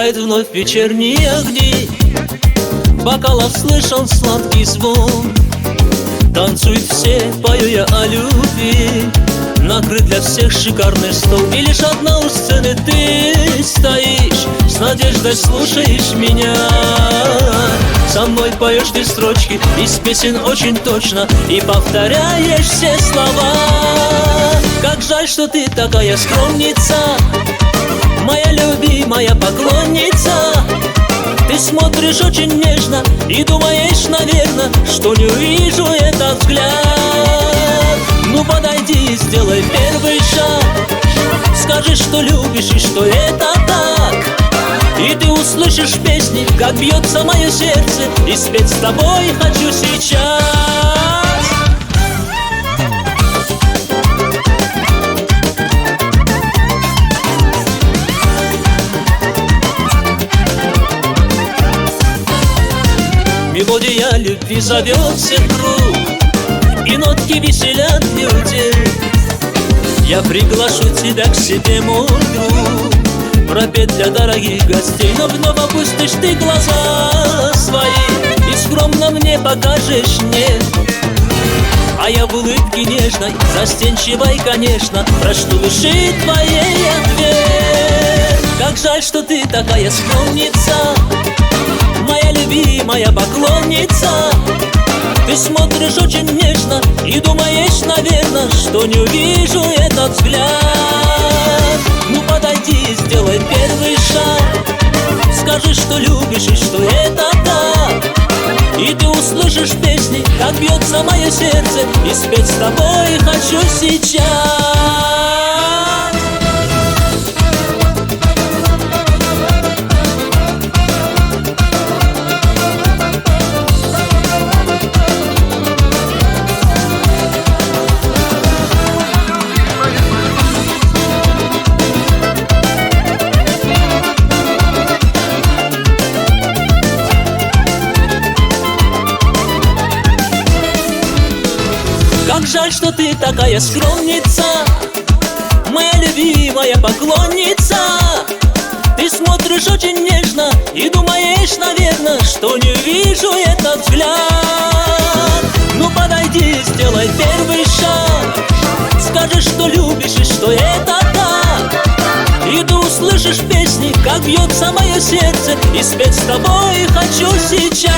Зажигает вновь вечерние огни, бокалов слышен сладкий звон. Танцуют все, пою я о любви, накрыт для всех шикарный стол. И лишь одна у сцены ты стоишь, с надеждой слушаешь меня. Со мной поешь ты строчки из песен очень точно и повторяешь все слова. Как жаль, что ты такая скромница, моя любимая поклонница. Ты смотришь очень нежно и думаешь, наверно, что не увижу этот взгляд. Ну подойди и сделай первый шаг, скажи, что любишь и что это так. И ты услышишь песни, как бьется мое сердце, и спеть с тобой хочу сейчас. Мелодия любви зовет всех в круг, и нотки веселят людей. Я приглашу тебя к себе, мой друг, пропеть для дорогих гостей. Но вновь опустишь ты глаза свои и скромно мне покажешь нет. А я в улыбке нежной, застенчивой, конечно, прочту души твоей ответ. Как жаль, что ты такая скромница, моя любимая поклонница. Ты смотришь очень нежно и думаешь, наверно, что не увижу этот взгляд. Ну подойди и сделай первый шаг, скажи, что любишь и что это так. И ты услышишь песни, как бьется мое сердце, и спеть с тобой хочу сейчас. Как жаль, что ты такая скромница, моя любимая поклонница. Ты смотришь очень нежно и думаешь, наверно, что не вижу этот взгляд. Ну подойди и сделай первый шаг, скажи, что любишь и что это так. И ты услышишь песни, как бьется мое сердце, и спеть с тобой хочу сейчас.